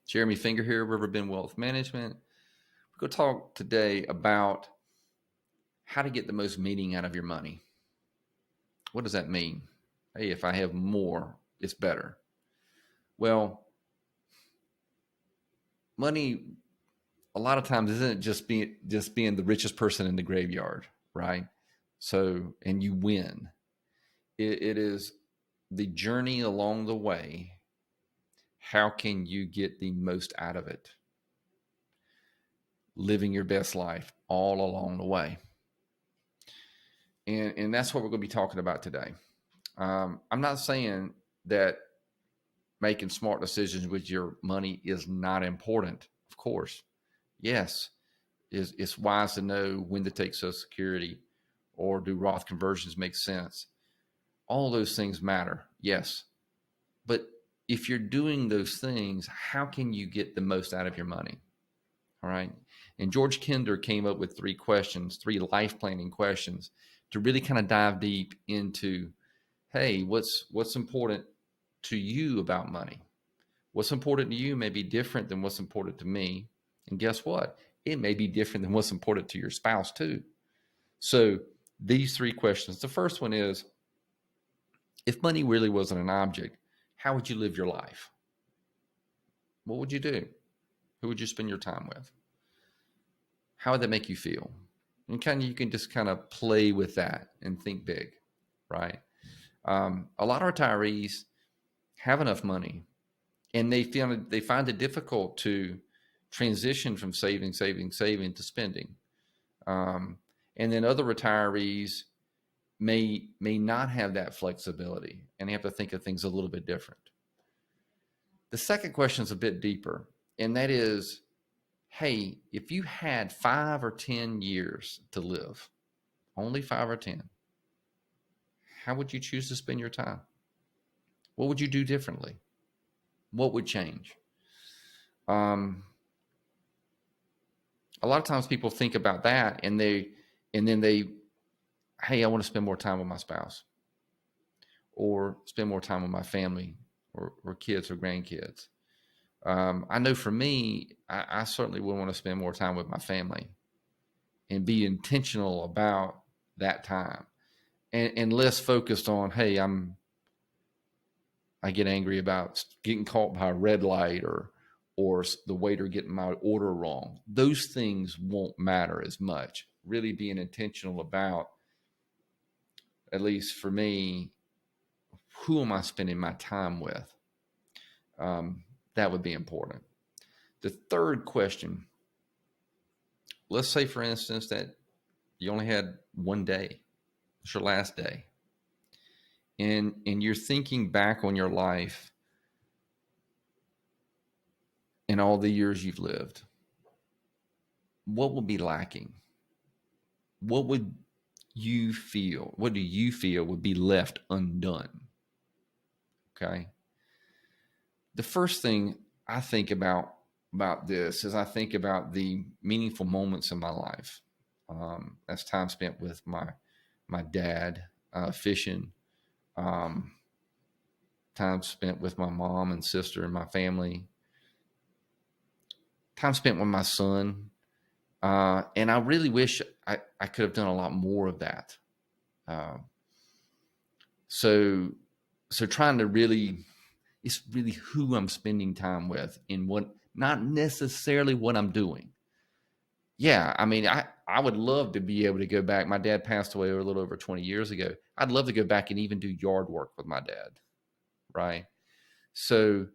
Jeremy Finger here, Riverbend Wealth Management. We're going to talk today about how to get the most meaning out of your money. What does that mean? Hey, if I have more, it's better. Well, money a lot of times isn't just being the richest person in the graveyard, right? So, and you win. It is the journey along the way. How can you get the most out of it? Living your best life all along the way. And that's what we're going to be talking about today. I'm not saying that making smart decisions with your money is not important. Of course, yes, it's wise to know when to take Social Security or do Roth conversions make sense. All those things matter, yes. But if you're doing those things, how can you get the most out of your money? All right. And George Kinder came up with three life planning questions to really kind of dive deep into, hey, what's important to you about money? What's important to you may be different than what's important to me. And guess what? It may be different than what's important to your spouse too. So these three questions. The first one is, if money really wasn't an object, how would you live your life? What would you do? Who would you spend your time with? How would that make you feel? And you can just kind of play with that and think big, right? A lot of retirees have enough money, and they find it difficult to transition from saving to spending. And then other retirees may not have that flexibility, and they have to think of things a little bit different. The second question is a bit deeper, and that is, hey, if you had 5 or 10 years to live, only 5 or 10, how would you choose to spend your time? What would you do differently? What would change? A lot of times people think about that and then they, hey, I want to spend more time with my spouse or spend more time with my family or kids or grandkids. I know for me, I certainly would want to spend more time with my family and be intentional about that time and less focused on, hey, I get angry about getting caught by a red light or the waiter getting my order wrong. Those things won't matter as much. Really being intentional about, at least for me, who am I spending my time with? That would be important. The third question, let's say, for instance, that you only had one day. It's your last day. And you're thinking back on your life and all the years you've lived. What will be lacking? What would you feel? What do you feel would be left undone? Okay. The first thing I think about this is I think about the meaningful moments in my life. That's time spent with my dad fishing, time spent with my mom and sister and my family, time spent with my son. And I really wish I could have done a lot more of that. So trying to really, it's really who I'm spending time with and what, not necessarily what I'm doing. Yeah, I mean, I would love to be able to go back. My dad passed away a little over 20 years ago. I'd love to go back and even do yard work with my dad, right? So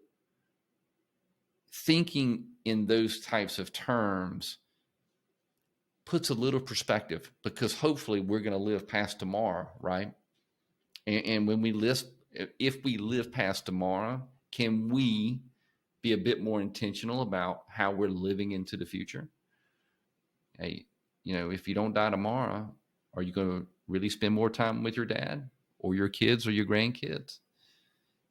thinking in those types of terms puts a little perspective, because hopefully we're going to live past tomorrow, right? And when if we live past tomorrow, can we be a bit more intentional about how we're living into the future? Hey, if you don't die tomorrow, are you going to really spend more time with your dad or your kids or your grandkids?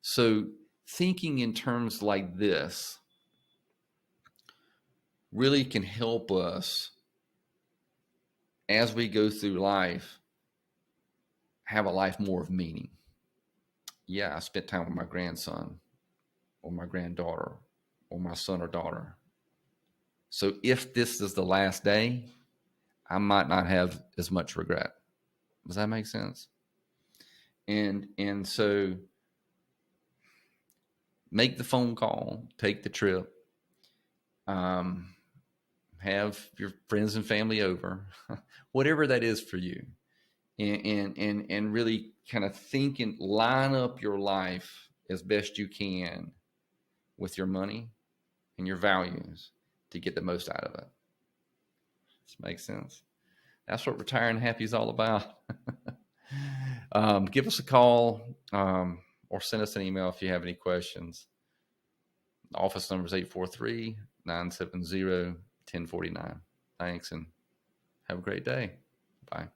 So thinking in terms like this really can help us as we go through life have a life more of meaning. Yeah, I spent time with my grandson or my granddaughter or my son or daughter. So if this is the last day, I might not have as much regret. Does that make sense? And so make the phone call, take the trip, have your friends and family over, whatever that is for you, and really kind of think and line up your life as best you can with your money and your values to get the most out of it. This makes sense. That's what Retiring Happy is all about. Give us a call or send us an email if you have any questions. The office number is 843-970-1049. Thanks, and have a great day. Bye.